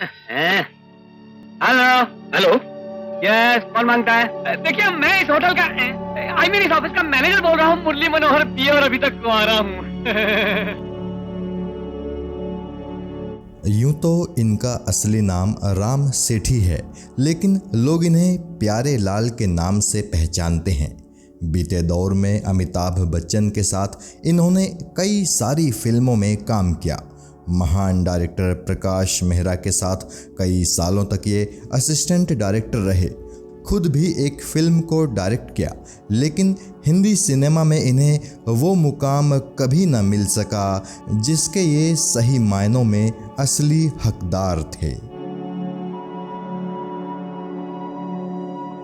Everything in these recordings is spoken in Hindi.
हैं? हेलो हेलो, यस, कौन मांगता है? देखिए, मैं इस होटल का इस ऑफिस का मैनेजर बोल रहा हूँ, मुरली मनोहर पी, और अभी तक कुंवारा हूँ। यूं तो इनका असली नाम राम सेठी है, लेकिन लोग इन्हें प्यारे लाल के नाम से पहचानते हैं। बीते दौर में अमिताभ बच्चन के साथ इन्होंने कई सारी फिल्मों में काम किया। महान डायरेक्टर प्रकाश मेहरा के साथ कई सालों तक ये असिस्टेंट डायरेक्टर रहे। खुद भी एक फिल्म को डायरेक्ट किया, लेकिन हिंदी सिनेमा में इन्हें वो मुकाम कभी न मिल सका जिसके ये सही मायनों में असली हकदार थे।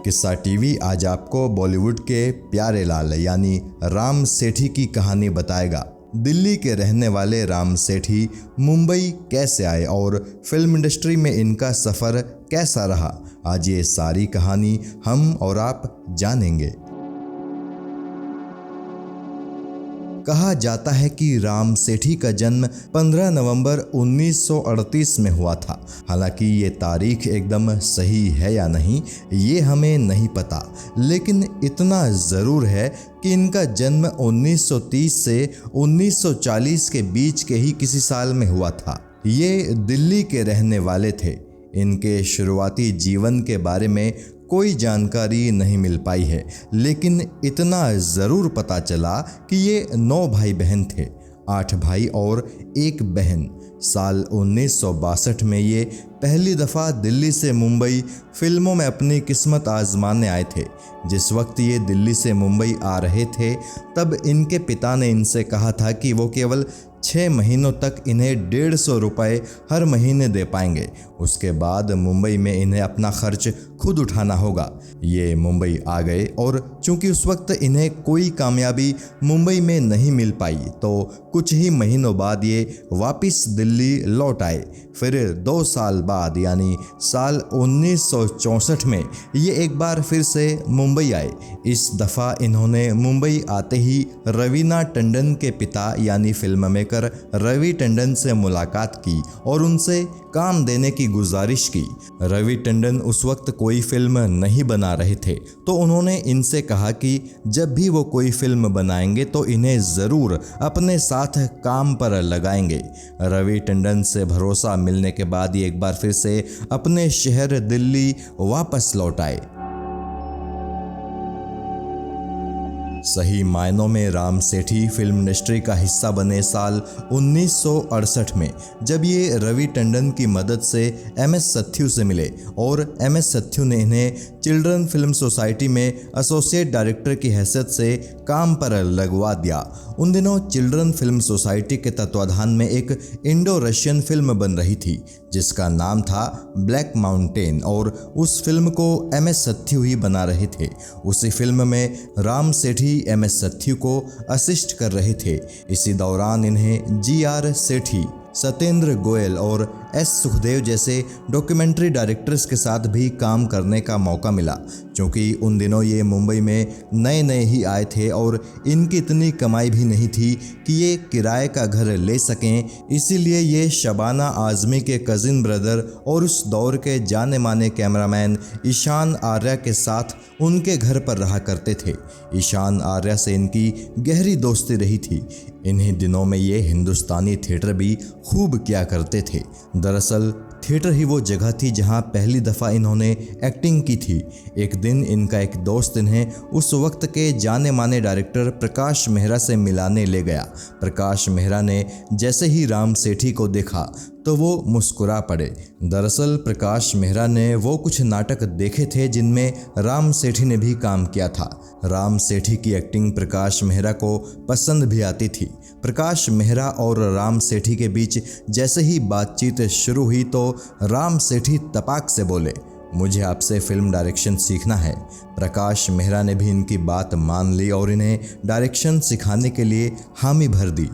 किस्सा टीवी आज आपको बॉलीवुड के प्यारे लाल यानी राम सेठी की कहानी बताएगा। दिल्ली के रहने वाले राम सेठी मुंबई कैसे आए और फिल्म इंडस्ट्री में इनका सफ़र कैसा रहा, आज ये सारी कहानी हम और आप जानेंगे। कहा जाता है कि राम सेठी का जन्म 15 नवंबर 1938 में हुआ था। हालांकि ये तारीख एकदम सही है या नहीं ये हमें नहीं पता, लेकिन इतना ज़रूर है कि इनका जन्म 1930 से 1940 के बीच के ही किसी साल में हुआ था। ये दिल्ली के रहने वाले थे। इनके शुरुआती जीवन के बारे में कोई जानकारी नहीं मिल पाई है, लेकिन इतना ज़रूर पता चला कि ये 9 भाई बहन थे, 8 भाई और 1 बहन। साल 1962 में ये पहली दफ़ा दिल्ली से मुंबई फिल्मों में अपनी किस्मत आजमाने आए थे। जिस वक्त ये दिल्ली से मुंबई आ रहे थे, तब इनके पिता ने इनसे कहा था कि वो केवल 6 महीनों तक इन्हें 150 रुपये हर महीने दे पाएंगे। उसके बाद मुंबई में इन्हें अपना खर्च खुद उठाना होगा। ये मुंबई आ गए और चूंकि उस वक्त इन्हें कोई कामयाबी मुंबई में नहीं मिल पाई, तो कुछ ही महीनों बाद ये वापस दिल्ली लौट आए। फिर 2 साल बाद यानी साल 1964 में ये एक बार फिर से मुंबई आए। इस दफ़ा इन्होंने मुंबई आते ही रवीना टंडन के पिता यानी फिल्म मेकर रवि टंडन से मुलाकात की और उनसे काम देने की गुजारिश की। रवि टंडन उस वक्त कोई फिल्म नहीं बना रहे थे, तो उन्होंने इनसे कहा कि जब भी वो कोई फिल्म बनाएंगे तो इन्हें ज़रूर अपने साथ काम पर लगाएंगे। रवि टंडन से भरोसा मिलने के बाद ये एक बार फिर से अपने शहर दिल्ली वापस लौट आए। सही मायनों में राम सेठी फिल्म इंडस्ट्री का हिस्सा बने साल 1968 में, जब ये रवि टंडन की मदद से एमएस सथ्यू से मिले और एमएस सथ्यू ने इन्हें चिल्ड्रन फिल्म सोसाइटी में एसोसिएट डायरेक्टर की हैसियत से काम पर लगवा दिया। उन दिनों चिल्ड्रन फिल्म सोसाइटी के तत्वाधान में एक इंडो रशियन फिल्म बन रही थी जिसका नाम था ब्लैक माउंटेन, और उस फिल्म को एमएस सथ्यू ही बना रहे थे। उसी फिल्म में राम सेठी एमएस सथ्यू को असिस्ट कर रहे थे। इसी दौरान इन्हें जीआर सेठी, सत्येंद्र गोयल और एस सुखदेव जैसे डॉक्यूमेंट्री डायरेक्टर्स के साथ भी काम करने का मौका मिला। क्योंकि उन दिनों ये मुंबई में नए नए ही आए थे और इनकी इतनी कमाई भी नहीं थी कि ये किराए का घर ले सकें, इसीलिए ये शबाना आज़मी के कज़िन ब्रदर और उस दौर के जाने माने कैमरामैन ईशान आर्या के साथ उनके घर पर रहा करते थे। ईशान आर्या से इनकी गहरी दोस्ती रही थी। इन्हीं दिनों में ये हिंदुस्तानी थिएटर भी खूब किया करते थे। दरअसल थिएटर ही वो जगह थी जहां पहली दफ़ा इन्होंने एक्टिंग की थी। एक दिन इनका एक दोस्त इन्हें उस वक्त के जाने माने डायरेक्टर प्रकाश मेहरा से मिलाने ले गया। प्रकाश मेहरा ने जैसे ही राम सेठी को देखा तो वो मुस्कुरा पड़े। दरअसल प्रकाश मेहरा ने वो कुछ नाटक देखे थे जिनमें राम सेठी ने भी काम किया था। राम सेठी की एक्टिंग प्रकाश मेहरा को पसंद भी आती थी। प्रकाश मेहरा और राम सेठी के बीच जैसे ही बातचीत शुरू हुई तो राम सेठी तपाक से बोले, मुझे आपसे फिल्म डायरेक्शन सीखना है। प्रकाश मेहरा ने भी इनकी बात मान ली और इन्हें डायरेक्शन सिखाने के लिए हामी भर दी।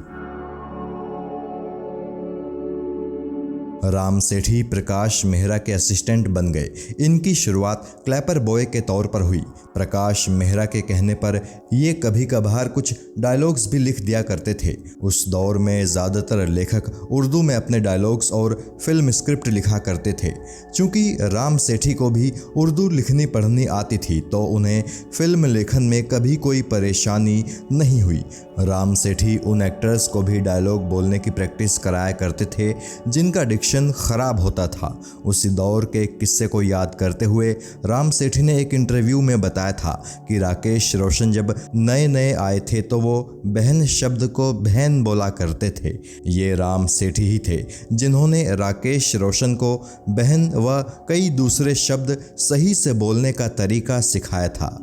राम सेठी प्रकाश मेहरा के असिस्टेंट बन गए। इनकी शुरुआत क्लैपर बॉय के तौर पर हुई। प्रकाश मेहरा के कहने पर ये कभी कभार कुछ डायलॉग्स भी लिख दिया करते थे। उस दौर में ज़्यादातर लेखक उर्दू में अपने डायलॉग्स और फिल्म स्क्रिप्ट लिखा करते थे। चूँकि राम सेठी को भी उर्दू लिखनी पढ़नी आती थी तो उन्हें फिल्म लेखन में कभी कोई परेशानी नहीं हुई। राम सेठी उन एक्टर्स को भी डायलॉग बोलने की प्रैक्टिस कराया करते थे जिनका डिक्शन ख़राब होता था। उसी दौर के एक किस्से को याद करते हुए राम सेठी ने एक इंटरव्यू में बताया था कि राकेश रोशन जब नए नए आए थे तो वो बहन शब्द को बहन बोला करते थे। ये राम सेठी ही थे जिन्होंने राकेश रोशन को बहन व कई दूसरे शब्द सही से बोलने का तरीका सिखाया था।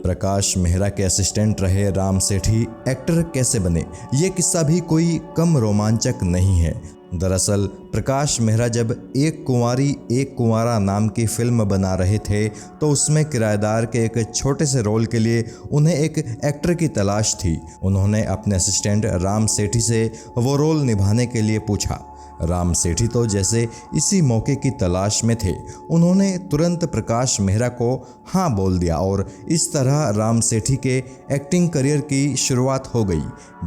प्रकाश मेहरा के असिस्टेंट रहे राम सेठी एक्टर कैसे बने, ये किस्सा भी कोई कम रोमांचक नहीं है। दरअसल प्रकाश मेहरा जब एक कुंवारी एक कुंवारा नाम की फिल्म बना रहे थे तो उसमें किराएदार के एक छोटे से रोल के लिए उन्हें एक एक्टर की तलाश थी। उन्होंने अपने असिस्टेंट राम सेठी से वो रोल निभाने के लिए पूछा। राम सेठी तो जैसे इसी मौके की तलाश में थे, उन्होंने तुरंत प्रकाश मेहरा को हाँ बोल दिया और इस तरह राम सेठी के एक्टिंग करियर की शुरुआत हो गई।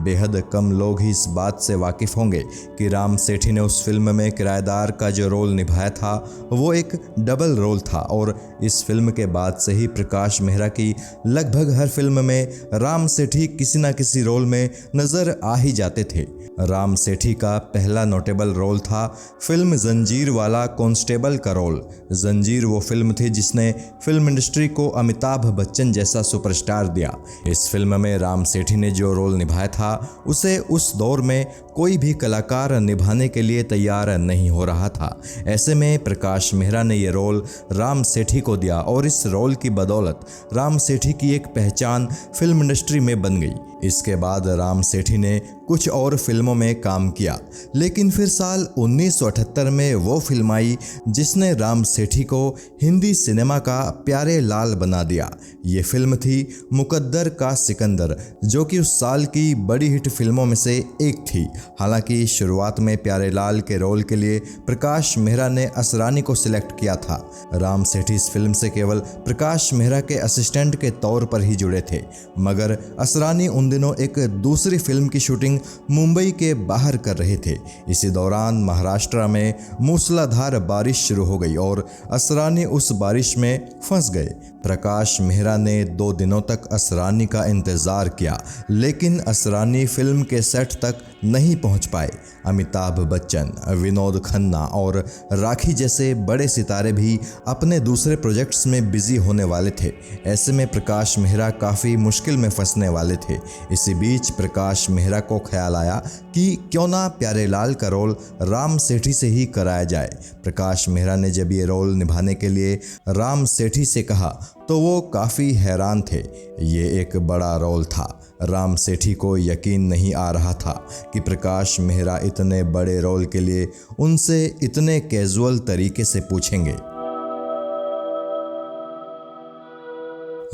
बेहद कम लोग ही इस बात से वाकिफ़ होंगे कि राम सेठी ने उस फिल्म में किराएदार का जो रोल निभाया था वो एक डबल रोल था और इस फिल्म के बाद से ही प्रकाश मेहरा की लगभग हर फिल्म में राम सेठी किसी न किसी रोल में नज़र आ ही जाते थे। राम सेठी का पहला नोटेबल रोल था फिल्म जंजीर वाला कांस्टेबल का रोल। जंजीर वो फिल्म थी जिसने फिल्म इंडस्ट्री को अमिताभ बच्चन जैसा सुपरस्टार दिया। इस फिल्म में राम सेठी ने जो रोल निभाया था उसे उस दौर में कोई भी कलाकार निभाने के लिए तैयार नहीं हो रहा था। ऐसे में प्रकाश मेहरा ने ये रोल राम सेठी को दिया और इस रोल की बदौलत राम सेठी की एक पहचान फिल्म इंडस्ट्री में बन गई। इसके बाद राम सेठी ने कुछ और फिल्मों में काम किया, लेकिन फिर साल 1978 में वो फिल्म आई जिसने राम सेठी को हिंदी सिनेमा का प्यारे लाल बना दिया। ये फिल्म थी मुकद्दर का सिकंदर, जो कि उस साल की बड़ी हिट फिल्मों में से एक थी। हालांकि शुरुआत में प्यारे लाल के रोल के लिए प्रकाश मेहरा ने असरानी को सिलेक्ट किया था। राम सेठी इस फिल्म से केवल प्रकाश मेहरा के असिस्टेंट के तौर पर ही जुड़े थे, मगर असरानी उन दिनों एक दूसरी फिल्म की शूटिंग मुंबई के बाहर कर रहे थे। इसी दौरान महाराष्ट्र में मूसलाधार बारिश शुरू हो गई और असरानी उस बारिश में फंस गए। प्रकाश मेहरा ने 2 दिनों तक असरानी का इंतज़ार किया, लेकिन असरानी फिल्म के सेट तक नहीं पहुंच पाए। अमिताभ बच्चन, विनोद खन्ना और राखी जैसे बड़े सितारे भी अपने दूसरे प्रोजेक्ट्स में बिजी होने वाले थे। ऐसे में प्रकाश मेहरा काफ़ी मुश्किल में फंसने वाले थे। इसी बीच प्रकाश मेहरा को ख्याल आया कि क्यों ना प्यारे लाल का रोल राम सेठी से ही कराया जाए। प्रकाश मेहरा ने जब ये रोल निभाने के लिए राम सेठी से कहा तो वो काफ़ी हैरान थे। ये एक बड़ा रोल था। राम सेठी को यकीन नहीं आ रहा था कि प्रकाश मेहरा इतने बड़े रोल के लिए उनसे इतने कैजुअल तरीके से पूछेंगे।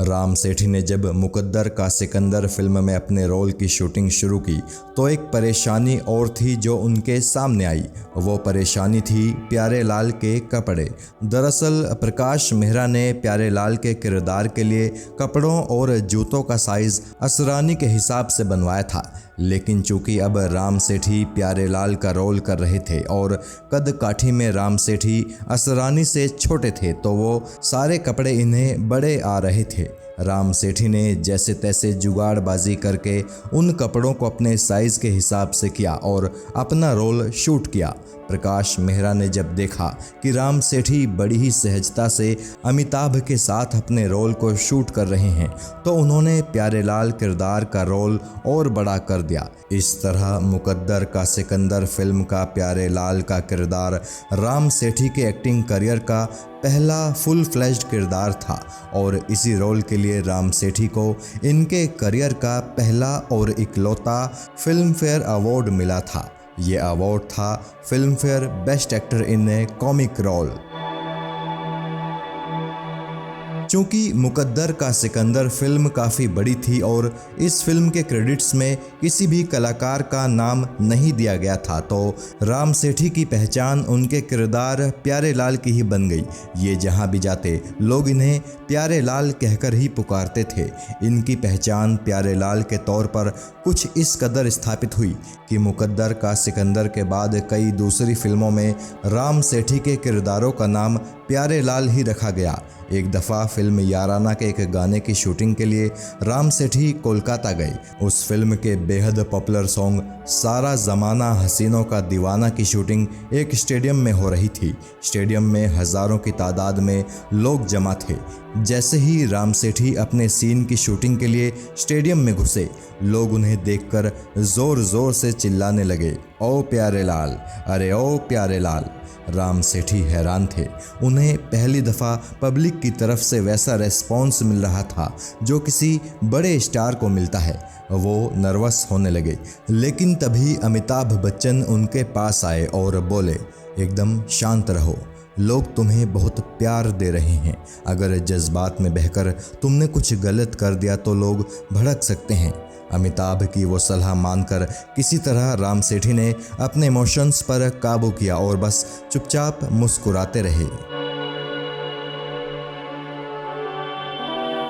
राम सेठी ने जब मुकद्दर का सिकंदर फिल्म में अपने रोल की शूटिंग शुरू की तो एक परेशानी और थी जो उनके सामने आई। वो परेशानी थी प्यारे लाल के कपड़े। दरअसल प्रकाश मेहरा ने प्यारे लाल के किरदार के लिए कपड़ों और जूतों का साइज़ असरानी के हिसाब से बनवाया था, लेकिन चूंकि अब राम सेठी प्यारे लाल का रोल कर रहे थे और कद काठी में राम सेठी असरानी से छोटे थे तो वो सारे कपड़े इन्हें बड़े आ रहे थे। राम सेठी ने जैसे तैसे जुगाड़बाजी करके उन कपड़ों को अपने साइज़ के हिसाब से किया और अपना रोल शूट किया। प्रकाश मेहरा ने जब देखा कि राम सेठी बड़ी ही सहजता से अमिताभ के साथ अपने रोल को शूट कर रहे हैं तो उन्होंने प्यारे लाल किरदार का रोल और बड़ा कर दिया। इस तरह मुकद्दर का सिकंदर फिल्म का प्यारे लाल का किरदार राम सेठी के एक्टिंग करियर का पहला फुल फ्लेज्ड किरदार था और इसी रोल के लिए राम सेठी को इनके करियर का पहला और इकलौता फिल्म फेयर अवार्ड मिला था। ये अवार्ड था Filmfare best actor in a comic role. चूंकि मुकद्दर का सिकंदर फिल्म काफ़ी बड़ी थी और इस फिल्म के क्रेडिट्स में किसी भी कलाकार का नाम नहीं दिया गया था, तो राम सेठी की पहचान उनके किरदार प्यारे लाल की ही बन गई। ये जहां भी जाते लोग इन्हें प्यारे लाल कहकर ही पुकारते थे। इनकी पहचान प्यारे लाल के तौर पर कुछ इस कदर स्थापित हुई कि मुकद्दर का सिकंदर के बाद कई दूसरी फिल्मों में राम सेठी के किरदारों का नाम प्यारे लाल ही रखा गया। एक दफ़ा फिल्म याराना के एक गाने की शूटिंग के लिए राम सेठी कोलकाता गए। उस फिल्म के बेहद पॉपुलर सॉन्ग सारा ज़माना हसीनों का दीवाना की शूटिंग एक स्टेडियम में हो रही थी। स्टेडियम में हज़ारों की तादाद में लोग जमा थे। जैसे ही राम सेठी अपने सीन की शूटिंग के लिए स्टेडियम में घुसे, लोग उन्हें देखकर ज़ोर ज़ोर से चिल्लाने लगे, ओ प्यारे लाल, अरे ओ प्यारे लाल। राम सेठी हैरान थे। उन्हें पहली दफ़ा पब्लिक की तरफ से वैसा रेस्पॉन्स मिल रहा था जो किसी बड़े स्टार को मिलता है। वो नर्वस होने लगे, लेकिन तभी अमिताभ बच्चन उनके पास आए और बोले, एकदम शांत रहो, लोग तुम्हें बहुत प्यार दे रहे हैं। अगर जज्बात में बहकर तुमने कुछ गलत कर दिया तो लोग भड़क सकते हैं। अमिताभ की वो सलाह मानकर किसी तरह राम सेठी ने अपने इमोशंस पर काबू किया और बस चुपचाप मुस्कुराते रहे।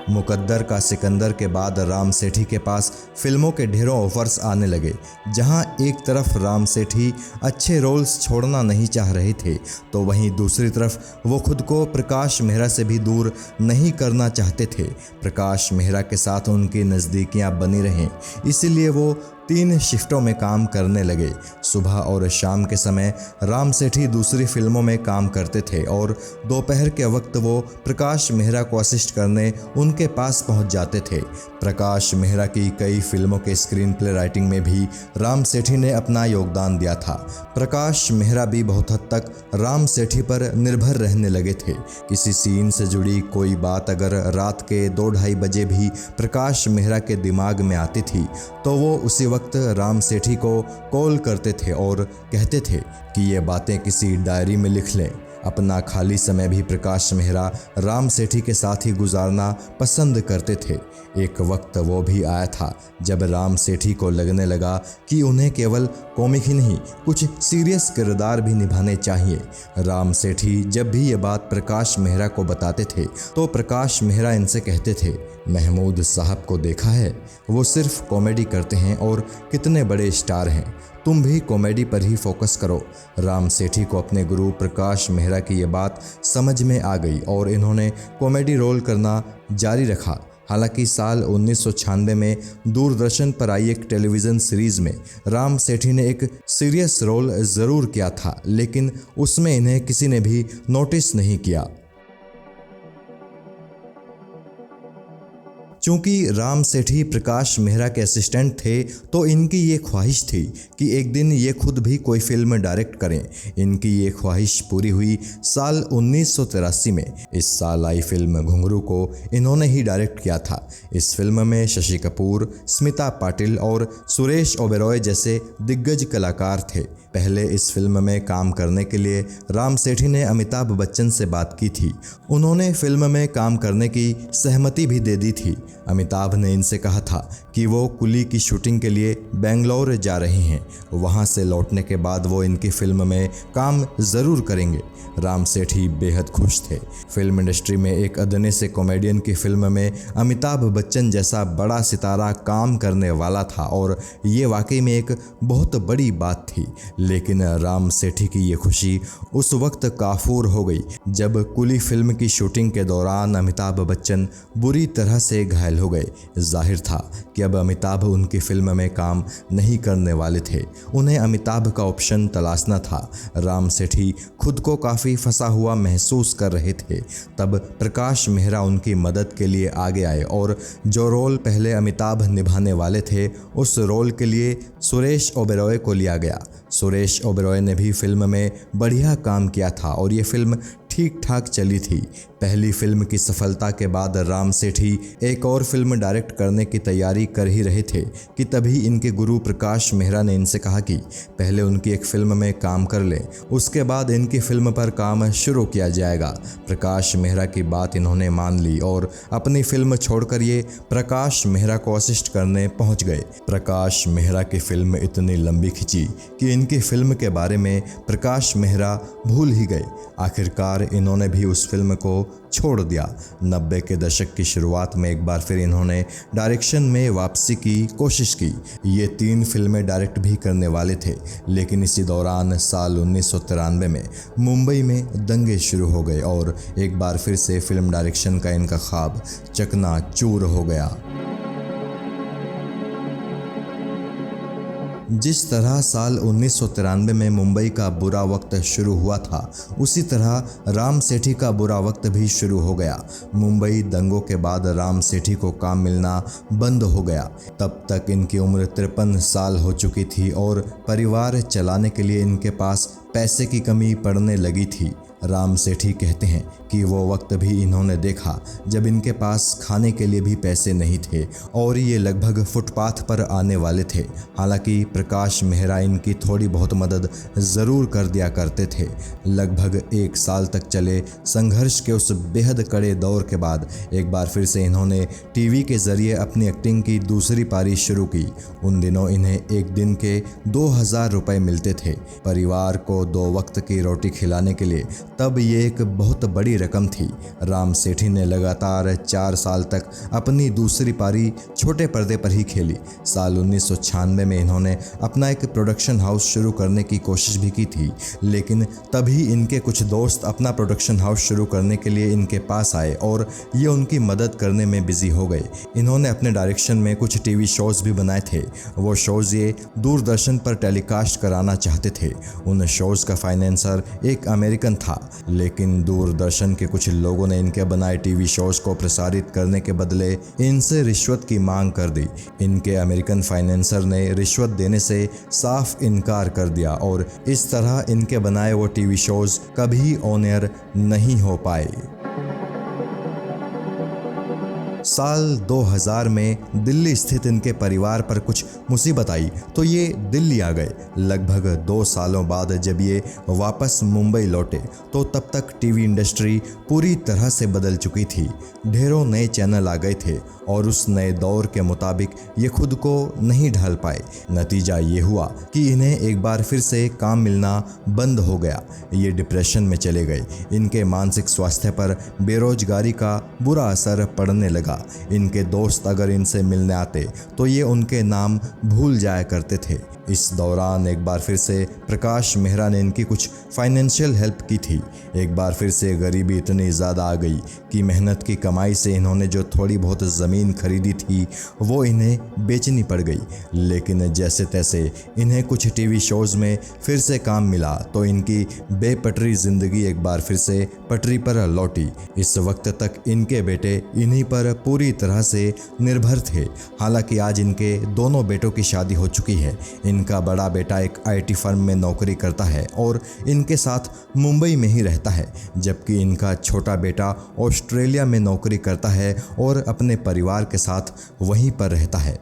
मुकद्दर का सिकंदर के बाद राम सेठी के पास फिल्मों के ढेरों ऑफर्स आने लगे। जहां एक तरफ राम सेठी अच्छे रोल्स छोड़ना नहीं चाह रहे थे, तो वहीं दूसरी तरफ वो खुद को प्रकाश मेहरा से भी दूर नहीं करना चाहते थे। प्रकाश मेहरा के साथ उनकी नज़दीकियां बनी रहें, इसीलिए वो 3 शिफ्टों में काम करने लगे। सुबह और शाम के समय राम सेठी दूसरी फिल्मों में काम करते थे और दोपहर के वक्त वो प्रकाश मेहरा को असिस्ट करने उनके पास पहुंच जाते थे। प्रकाश मेहरा की कई फिल्मों के स्क्रीन प्ले राइटिंग में भी राम सेठी ने अपना योगदान दिया था। प्रकाश मेहरा भी बहुत हद तक राम सेठी पर निर्भर रहने लगे थे। किसी सीन से जुड़ी कोई बात अगर रात के 2-2:30 बजे भी प्रकाश मेहरा के दिमाग में आती थी, तो वो उसी वक्त राम सेठी को कॉल करते थे और कहते थे कि ये बातें किसी डायरी में लिख लें। अपना खाली समय भी प्रकाश मेहरा राम सेठी के साथ ही गुजारना पसंद करते थे। एक वक्त वो भी आया था जब राम सेठी को लगने लगा कि उन्हें केवल कॉमिक ही नहीं, कुछ सीरियस किरदार भी निभाने चाहिए। राम सेठी जब भी ये बात प्रकाश मेहरा को बताते थे, तो प्रकाश मेहरा इनसे कहते थे, महमूद साहब को देखा है, वो सिर्फ कॉमेडी करते हैं और कितने बड़े स्टार हैं, तुम भी कॉमेडी पर ही फोकस करो। राम सेठी को अपने गुरु प्रकाश मेहरा की ये बात समझ में आ गई और इन्होंने कॉमेडी रोल करना जारी रखा। हालांकि साल 1996 में दूरदर्शन पर आई एक टेलीविज़न सीरीज़ में राम सेठी ने एक सीरियस रोल ज़रूर किया था, लेकिन उसमें इन्हें किसी ने भी नोटिस नहीं किया। चूंकि राम सेठी प्रकाश मेहरा के असिस्टेंट थे, तो इनकी ये ख्वाहिश थी कि एक दिन ये खुद भी कोई फिल्म डायरेक्ट करें। इनकी ये ख्वाहिश पूरी हुई साल 1983 में। इस साल आई फिल्म घुंघरू को इन्होंने ही डायरेक्ट किया था। इस फिल्म में शशि कपूर, स्मिता पाटिल और सुरेश ओबेरॉय जैसे दिग्गज कलाकार थे। पहले इस फिल्म में काम करने के लिए राम सेठी ने अमिताभ बच्चन से बात की थी। उन्होंने फिल्म में काम करने की सहमति भी दे दी थी। अमिताभ ने इनसे कहा था कि वो कुली की शूटिंग के लिए बेंगलोर जा रहे हैं। वहां से लौटने के बाद वो इनकी फिल्म में काम ज़रूर करेंगे। राम सेठी बेहद खुश थे। फिल्म इंडस्ट्री में एक अदने से कॉमेडियन की फिल्म में अमिताभ बच्चन जैसा बड़ा सितारा काम करने वाला था और ये वाकई में एक बहुत बड़ी बात थी। लेकिन राम सेठी की ये खुशी उस वक्त काफूर हो गई जब कुली फिल्म की शूटिंग के दौरान अमिताभ बच्चन बुरी तरह से घायल हो गए। जाहिर था कि अब अमिताभ उनकी फिल्म में काम नहीं करने वाले थे। उन्हें अमिताभ का ऑप्शन तलाशना था। राम सेठी खुद को काफ़ी फंसा हुआ महसूस कर रहे थे। तब प्रकाश मेहरा उनकी मदद के लिए आगे आए और जो रोल पहले अमिताभ निभाने वाले थे, उस रोल के लिए सुरेश ओबेरॉय को लिया गया। सुरेश ओबेरॉय ने भी फिल्म में बढ़िया काम किया था और ये फिल्म ठीक ठाक चली थी। पहली फिल्म की सफलता के बाद राम सेठी एक और फिल्म डायरेक्ट करने की तैयारी कर ही रहे थे कि तभी इनके गुरु प्रकाश मेहरा ने इनसे कहा कि पहले उनकी एक फिल्म में काम कर लें, उसके बाद इनकी फिल्म पर काम शुरू किया जाएगा। प्रकाश मेहरा की बात इन्होंने मान ली और अपनी फिल्म छोड़कर ये प्रकाश मेहरा को असिस्ट करने पहुंच गए। प्रकाश मेहरा की फिल्म इतनी लंबी खिंची कि इनकी फिल्म के बारे में प्रकाश मेहरा भूल ही गए। आखिरकार इन्होंने भी उस फिल्म को छोड़ दिया। 90 के दशक की शुरुआत में एक बार फिर इन्होंने डायरेक्शन में वापसी की कोशिश की। ये 3 फिल्में डायरेक्ट भी करने वाले थे, लेकिन इसी दौरान साल 1993 में मुंबई में दंगे शुरू हो गए और एक बार फिर से फिल्म डायरेक्शन का इनका ख्वाब चकनाचूर हो गया। जिस तरह साल 1993 में मुंबई का बुरा वक्त शुरू हुआ था, उसी तरह राम सेठी का बुरा वक्त भी शुरू हो गया। मुंबई दंगों के बाद राम सेठी को काम मिलना बंद हो गया। तब तक इनकी उम्र 53 साल हो चुकी थी और परिवार चलाने के लिए इनके पास पैसे की कमी पड़ने लगी थी। राम सेठी कहते हैं कि वो वक्त भी इन्होंने देखा जब इनके पास खाने के लिए भी पैसे नहीं थे और ये लगभग फुटपाथ पर आने वाले थे। हालांकि प्रकाश मेहरा इनकी थोड़ी बहुत मदद ज़रूर कर दिया करते थे। लगभग 1 साल तक चले संघर्ष के उस बेहद कड़े दौर के बाद एक बार फिर से इन्होंने टीवी के ज़रिए अपनी एक्टिंग की दूसरी पारी शुरू की। उन दिनों इन्हें एक दिन के 2000 रुपये मिलते थे। परिवार को 2 वक्त की रोटी खिलाने के लिए तब ये एक बहुत बड़ी रकम थी। राम सेठी ने लगातार 4 साल तक अपनी दूसरी पारी छोटे पर्दे पर ही खेली। साल 1996 में इन्होंने अपना एक प्रोडक्शन हाउस शुरू करने की कोशिश भी की थी, लेकिन तभी इनके कुछ दोस्त अपना प्रोडक्शन हाउस शुरू करने के लिए इनके पास आए और ये उनकी मदद करने में बिजी हो गए। इन्होंने अपने डायरेक्शन में कुछ टीवी शोज़ भी बनाए थे। वो शोज़ ये दूरदर्शन पर टेलीकास्ट कराना चाहते थे। उन शोज़ का फाइनेंसर एक अमेरिकन था, लेकिन दूरदर्शन के कुछ लोगों ने इनके बनाए टीवी शोज़ को प्रसारित करने के बदले इनसे रिश्वत की मांग कर दी। इनके अमेरिकन फाइनेंसर ने रिश्वत देने से साफ इनकार कर दिया और इस तरह इनके बनाए वो टीवी शोज़ कभी ऑन एयर नहीं हो पाए। साल 2000 में दिल्ली स्थित इनके परिवार पर कुछ मुसीबत आई तो ये दिल्ली आ गए। लगभग 2 सालों बाद जब ये वापस मुंबई लौटे तो तब तक टीवी इंडस्ट्री पूरी तरह से बदल चुकी थी। ढेरों नए चैनल आ गए थे और उस नए दौर के मुताबिक ये खुद को नहीं ढाल पाए। नतीजा ये हुआ कि इन्हें एक बार फिर से काम मिलना बंद हो गया। ये डिप्रेशन में चले गए। इनके मानसिक स्वास्थ्य पर बेरोजगारी का बुरा असर पड़ने लगा। इनके दोस्त अगर इनसे मिलने आते तो ये उनके नाम भूल जाया करते थे। इस दौरान एक बार फिर से प्रकाश मेहरा ने इनकी कुछ फाइनेंशियल हेल्प की थी। एक बार फिर से गरीबी इतनी ज़्यादा आ गई कि मेहनत की कमाई से इन्होंने जो थोड़ी बहुत ज़मीन खरीदी थी वो इन्हें बेचनी पड़ गई। लेकिन जैसे तैसे इन्हें कुछ टीवी शोज़ में फिर से काम मिला तो इनकी बेपटरी ज़िंदगी एक बार फिर से पटरी पर लौटी। इस वक्त तक इनके बेटे इन्हीं पर पूरी तरह से निर्भर थे। हालांकि आज इनके दोनों बेटों की शादी हो चुकी है। इनका बड़ा बेटा एक IT फर्म में नौकरी करता है और इनके साथ मुंबई में ही रहता है, जबकि इनका छोटा बेटा ऑस्ट्रेलिया में नौकरी करता है और अपने परिवार के साथ वहीं पर रहता है।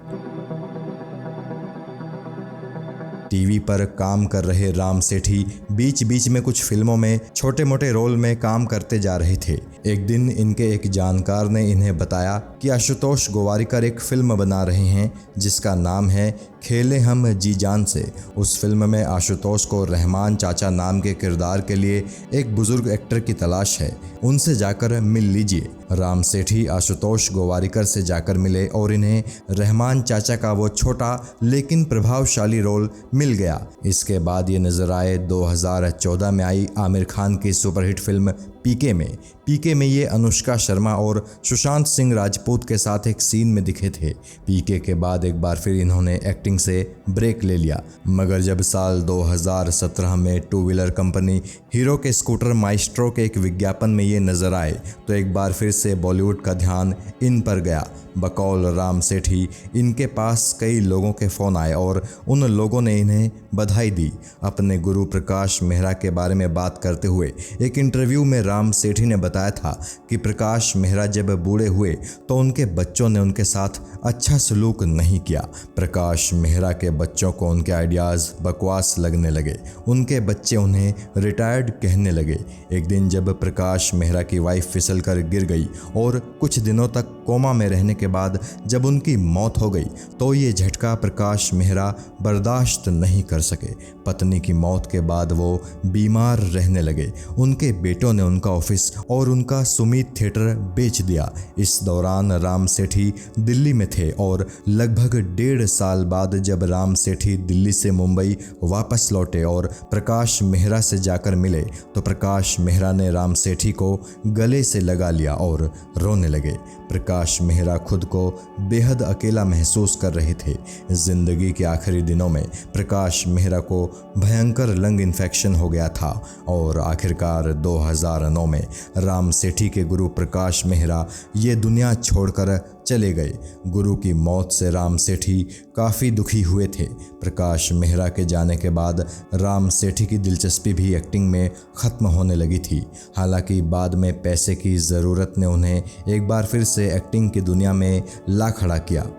टीवी पर काम कर रहे राम सेठी बीच बीच में कुछ फिल्मों में छोटे मोटे रोल में काम करते जा रहे थे। एक दिन इनके एक जानकार ने इन्हें बताया कि आशुतोष गोवारिकर एक फिल्म बना रहे हैं जिसका नाम है खेले हम जी जान से। उस फिल्म में आशुतोष को रहमान चाचा नाम के किरदार के लिए एक बुजुर्ग एक्टर की तलाश है, उनसे जाकर मिल लीजिए। राम सेठी आशुतोष गोवारिकर से जाकर मिले और इन्हें रहमान चाचा का वो छोटा लेकिन प्रभावशाली रोल मिल गया। इसके बाद ये नजर आए 2014 में आई आमिर खान की सुपरहिट फिल्म पीके में। पीके में ये अनुष्का शर्मा और सुशांत सिंह राजपूत के साथ एक सीन में दिखे थे। पीके के बाद एक बार फिर इन्होंने एक्टिंग से ब्रेक ले लिया, मगर जब साल 2017 में 2 व्हीलर कंपनी हीरो के स्कूटर माइस्ट्रो के एक विज्ञापन में ये नजर आए तो एक बार फिर से बॉलीवुड का ध्यान इन पर गया। बकौल राम सेठी इनके पास कई लोगों के फ़ोन आए और उन लोगों ने इन्हें बधाई दी। अपने गुरु प्रकाश मेहरा के बारे में बात करते हुए एक इंटरव्यू में राम राम सेठी ने बताया था कि प्रकाश मेहरा जब बूढ़े हुए तो उनके बच्चों ने उनके साथ अच्छा सलूक नहीं किया। प्रकाश मेहरा के बच्चों को उनके आइडियाज़ बकवास लगने लगे। उनके बच्चे उन्हें रिटायर्ड कहने लगे। एक दिन जब प्रकाश मेहरा की वाइफ फिसल कर गिर गई और कुछ दिनों तक कोमा में रहने के बाद जब उनकी मौत हो गई तो ये झटका प्रकाश मेहरा बर्दाश्त नहीं कर सके। पत्नी की मौत के बाद वो बीमार रहने लगे। उनके बेटों ने उनका ऑफिस और उनका सुमित थिएटर बेच दिया। इस दौरान राम सेठी दिल्ली में थे और लगभग 1.5 साल बाद जब राम सेठी दिल्ली से मुंबई वापस लौटे और प्रकाश मेहरा से जाकर मिले तो प्रकाश मेहरा ने राम सेठी को गले से लगा लिया और रोने लगे। प्रकाश मेहरा खुद को बेहद अकेला महसूस कर रहे थे। जिंदगी के आखिरी दिनों में प्रकाश मेहरा को भयंकर लंग इन्फेक्शन हो गया था और आखिरकार 2009 में राम सेठी के गुरु प्रकाश मेहरा ये दुनिया छोड़कर चले गए। गुरु की मौत से राम सेठी काफ़ी दुखी हुए थे। प्रकाश मेहरा के जाने के बाद राम सेठी की दिलचस्पी भी एक्टिंग में ख़त्म होने लगी थी। हालांकि बाद में पैसे की ज़रूरत ने उन्हें एक बार फिर से एक्टिंग की दुनिया में ला खड़ा किया।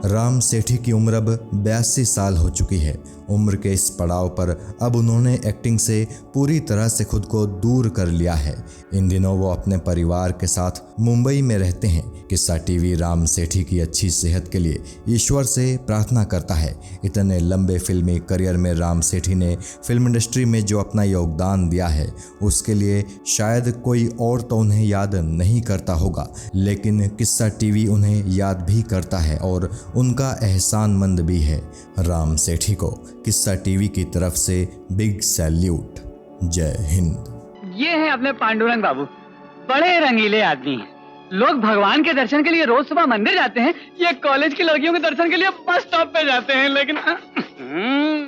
राम सेठी की उम्र अब 82 साल हो चुकी है। उम्र के इस पड़ाव पर अब उन्होंने एक्टिंग से पूरी तरह से खुद को दूर कर लिया है। इन दिनों वो अपने परिवार के साथ मुंबई में रहते हैं। किस्सा टीवी राम सेठी की अच्छी सेहत के लिए ईश्वर से प्रार्थना करता है। इतने लंबे फिल्मी करियर में राम सेठी ने फिल्म इंडस्ट्री में जो अपना योगदान दिया है उसके लिए शायद कोई और तो उन्हें याद नहीं करता होगा, लेकिन किस्सा टीवी उन्हें याद भी करता है और उनका एहसानमंद भी है। राम सेठी को किस्सा टीवी की तरफ से बिग सैल्यूट। जय हिंद। ये है अपने पांडुरंग बाबू, बड़े रंगीले आदमी हैं। लोग भगवान के दर्शन के लिए रोज सुबह मंदिर जाते हैं, ये कॉलेज की लड़कियों के दर्शन के लिए बस स्टॉप पे जाते हैं। लेकिन